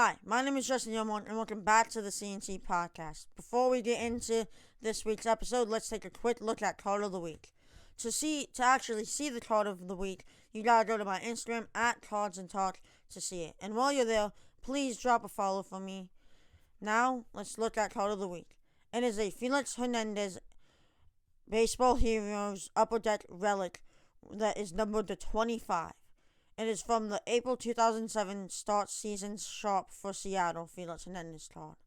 Hi, my name is Justin Yomon, and welcome back to the CNT podcast. Before we get into this week's episode, let's take a quick look at Card of the Week. To actually see the Card of the Week, you gotta go to my Instagram at Cards and Talk to see it. And while you're there, please drop a follow for me. Now, let's look at Card of the Week. It is a Felix Hernandez Baseball Heroes Upper Deck Relic that is numbered to 25. It is from the April 2007 start season sharp for Seattle, Felix Hernandez card.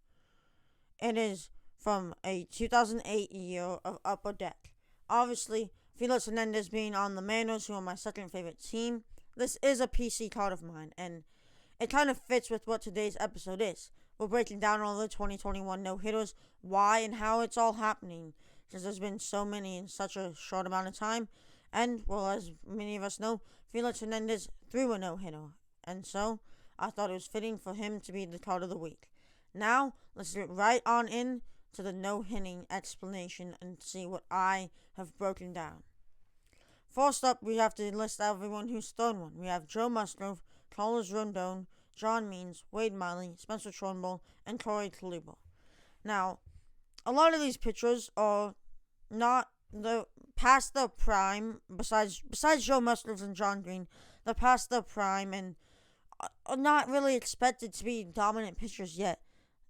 It is from a 2008 year of Upper Deck. Obviously, Felix Hernandez being on the Mariners, who are my second favorite team, this is a PC card of mine, and it kind of fits with what today's episode is. We're breaking down all the 2021 no-hitters, why and how it's all happening, because there's been so many in such a short amount of time. And, well, as many of us know, Felix Hernandez threw a no-hitter. And so, I thought it was fitting for him to be the card of the week. Now, let's get right on in to the no-hitting explanation and see what I have broken down. First up, we have to list everyone who's thrown one. We have Joe Musgrove, Carlos Rondon, John Means, Wade Miley, Spencer Turnbull, and Corey Kluber. Now, a lot of these pitchers are not past their prime, besides Joe Musgrove and John Green, they're past their prime and are not really expected to be dominant pitchers yet.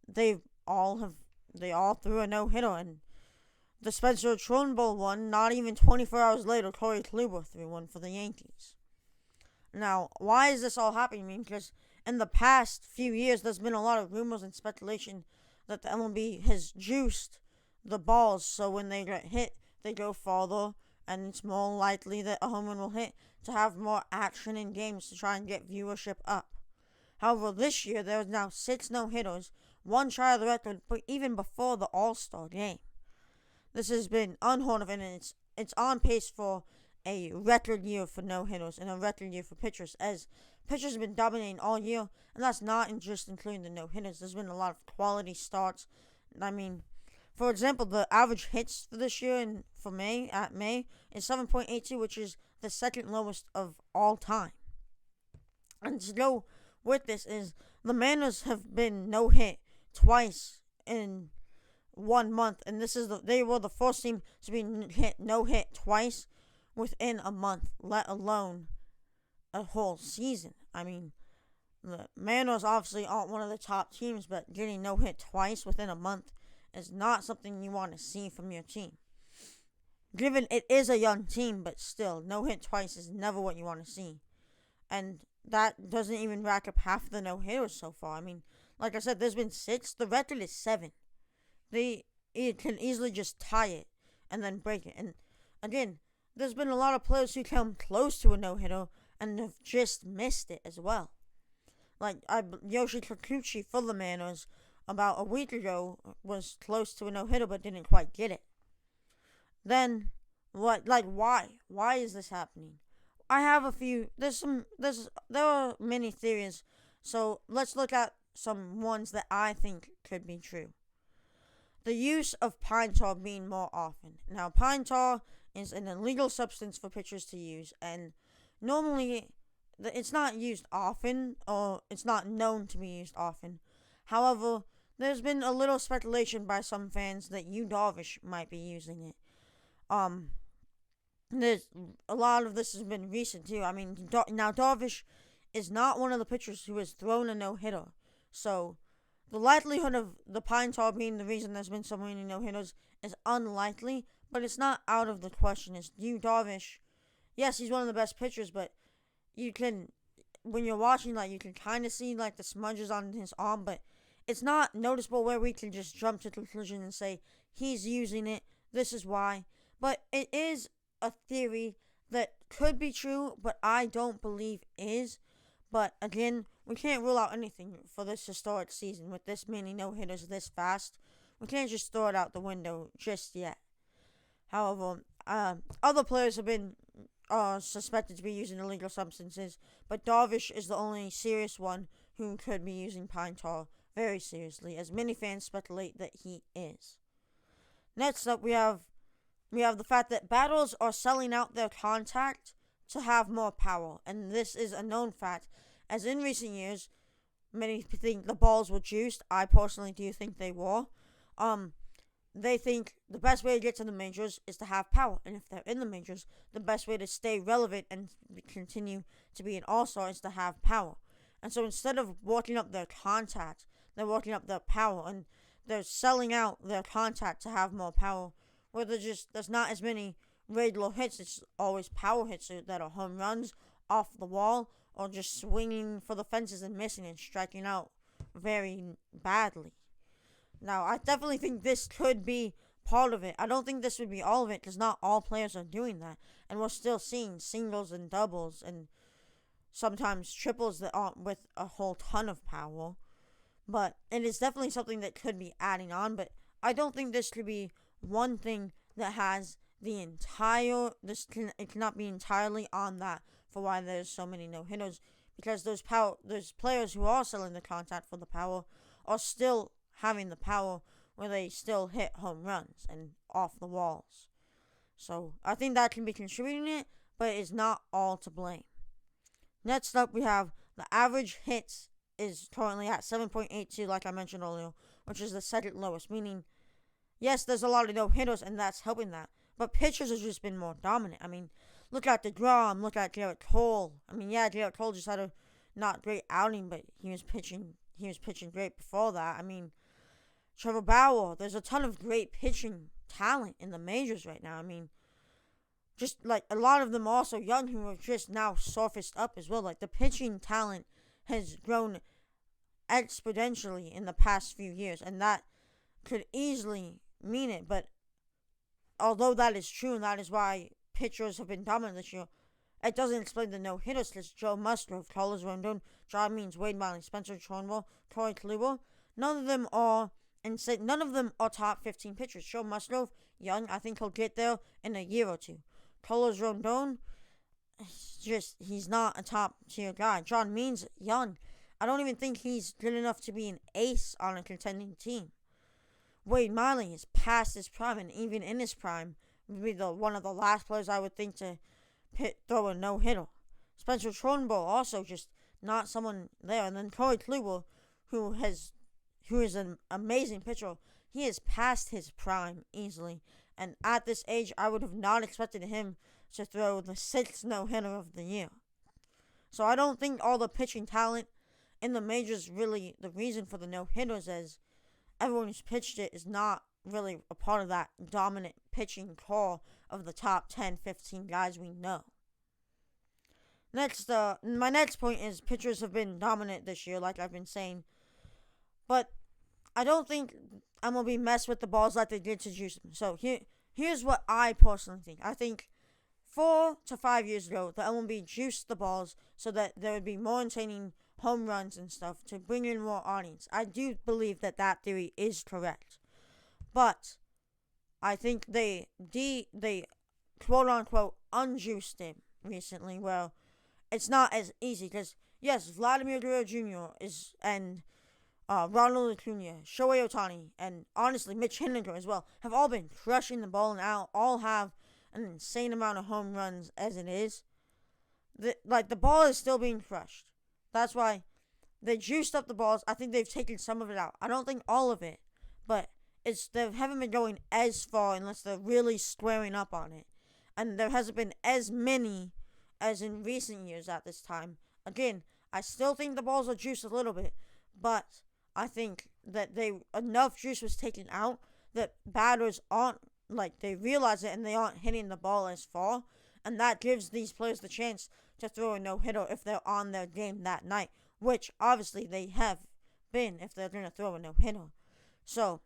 They all threw a no-hitter, and the Spencer Turnbull one, not even 24 hours later, Corey Kluber threw one for the Yankees. Now, why is this all happening? Because in the past few years, there's been a lot of rumors and speculation that the MLB has juiced the balls, so when they get hit, they go farther, and it's more likely that a home run will hit to have more action in games to try and get viewership up. However, this year, there is now 6 no-hitters, one shy of the record, but even before the All-Star game. This has been unheard of, and it's on pace for a record year for no-hitters and a record year for pitchers, as pitchers have been dominating all year, and that's not just including the no-hitters. There's been a lot of quality starts. For example, the average hits for this year for May is 7.82, which is the second lowest of all time. And to go with this is the Mariners have been no-hit twice in 1 month, and they were the first team to be no-hit twice within a month, let alone a whole season. I mean, the Mariners obviously aren't one of the top teams, but getting no-hit twice within a month is not something you want to see from your team. Given it is a young team, but still, no-hit twice is never what you want to see. And that doesn't even rack up half the no-hitters so far. I mean, like I said, there's been 6. The record is 7. They can easily just tie it and then break it. And again, there's been a lot of players who come close to a no-hitter and have just missed it as well. Like Yoshi Kikuchi for the Mariners about a week ago was close to a no-hitter but didn't quite get it. Then, why? Why is this happening? I have a few, there are many theories, so let's look at some ones that I think could be true. The use of pine tar being more often. Now, pine tar is an illegal substance for pitchers to use, and normally it's not used often, or it's not known to be used often. However, there's been a little speculation by some fans that Yu Darvish might be using it. There's a lot of this has been recent too. I mean, now Darvish is not one of the pitchers who has thrown a no-hitter, so the likelihood of the pine tar being the reason there's been so many no-hitters is unlikely, but it's not out of the question. It's Yu Darvish. Yes, he's one of the best pitchers, but when you're watching, you can kind of see, the smudges on his arm, but it's not noticeable where we can just jump to conclusion and say, he's using it, this is why. But it is a theory that could be true, but I don't believe is. But again, we can't rule out anything for this historic season with this many no-hitters this fast. We can't just throw it out the window just yet. However, other players have been suspected to be using illegal substances, but Darvish is the only serious one who could be using pine tar very seriously, as many fans speculate that he is. Next up, we have the fact that batters are selling out their contact to have more power, and this is a known fact, as in recent years, many think the balls were juiced. I personally do think they were. Um, they think the best way to get to the majors is to have power, and if they're in the majors, the best way to stay relevant and continue to be an all-star is to have power. And so instead of working up their contact, they're working up their power, and they're selling out their contact to have more power. Where there's not as many regular hits. It's always power hits that are home runs off the wall or just swinging for the fences and missing and striking out very badly. Now, I definitely think this could be part of it. I don't think this would be all of it because not all players are doing that. And we're still seeing singles and doubles and sometimes triples that aren't with a whole ton of power. But it is definitely something that could be adding on. But I don't think this could be one thing that has the entire. It cannot be entirely on that for why there's so many no hitters. Because those players who are selling the contact for the power are still having the power where they still hit home runs and off the walls. So I think that can be contributing it, but it's not all to blame. Next up, we have the average hits is currently at 7.82, like I mentioned earlier, which is the second lowest. Meaning, yes, there's a lot of no hitters, and that's helping that. But pitchers have just been more dominant. I mean, look at DeGrom, look at Garrett Cole. I mean, yeah, Garrett Cole just had a not great outing, but he was pitching great before that. I mean, Trevor Bauer, there's a ton of great pitching talent in the majors right now. I mean, just like a lot of them are also young who have just now surfaced up as well. Like the pitching talent has grown exponentially in the past few years, and that could easily mean it. But although that is true, and that is why pitchers have been dominant this year, it doesn't explain the no hitters because Joe Musgrove, Carlos Rondon, John Means, Wade Miley, Spencer Turnbull, Corey Kluber, none of them are top 15 pitchers. Joe Musgrove, young, I think he'll get there in a year or two. Carlos Rondon, he's not a top tier guy. John Means, young. I don't even think he's good enough to be an ace on a contending team. Wade Miley is past his prime, and even in his prime, would be one of the last players I would think to throw a no-hitter. Spencer Turnbull, also just not someone there. And then Corey Kluber, who is an amazing pitcher. He is past his prime easily. And at this age, I would have not expected him to throw the 6th no-hitter of the year. So I don't think all the pitching talent in the majors really the reason for the no-hitters, as everyone who's pitched it is not really a part of that dominant pitching core of the top 10, 15 guys we know. Next, my next point is pitchers have been dominant this year, like I've been saying. But I don't think MLB messed with the balls like they did to juice them. So here's what I personally think. I think 4 to 5 years ago, the MLB juiced the balls so that there would be more entertaining home runs and stuff to bring in more audience. I do believe that theory is correct. But I think they quote-unquote unjuiced him recently, where it's not as easy. Because, yes, Vladimir Guerrero Jr. and Ronald Acuna, Shohei Ohtani, and honestly Mitch Haniger as well, have all been crushing the ball and all have an insane amount of home runs as it is. The ball is still being crushed. That's why they juiced up the balls. I think they've taken some of it out. I don't think all of it, but they haven't been going as far unless they're really squaring up on it. And there hasn't been as many as in recent years at this time. Again, I still think the balls are juiced a little bit, but I think that enough juice was taken out that batters aren't, they realize it and they aren't hitting the ball as far. And that gives these players the chance to throw a no-hitter if they're on their game that night, which obviously they have been if they're going to throw a no-hitter. So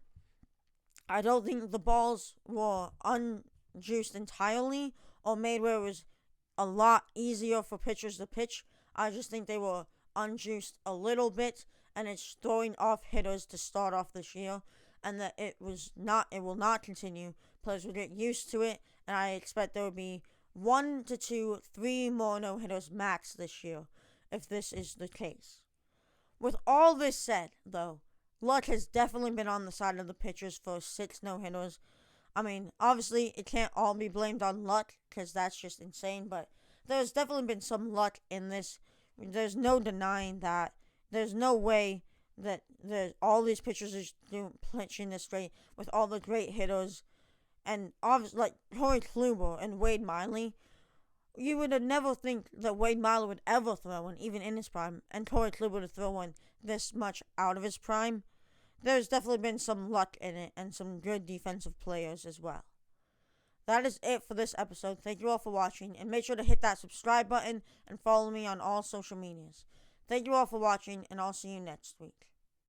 I don't think the balls were unjuiced entirely or made where it was a lot easier for pitchers to pitch. I just think they were unjuiced a little bit, and it's throwing off hitters to start off this year, and that it will not continue. Players will get used to it, and I expect there will be 1 to 2, 3 more no-hitters max this year, if this is the case. With all this said, though, luck has definitely been on the side of the pitchers for 6 no-hitters. I mean, obviously, it can't all be blamed on luck, because that's just insane, but there's definitely been some luck in this. There's no denying that There's no way that there's all these pitchers are pitching this straight with all the great hitters, and obviously like Corey Kluber and Wade Miley. You would have never think that Wade Miley would ever throw one, even in his prime, and Corey Kluber to throw one this much out of his prime. There's definitely been some luck in it and some good defensive players as well. That is it for this episode. Thank you all for watching, and make sure to hit that subscribe button and follow me on all social medias. Thank you all for watching, and I'll see you next week.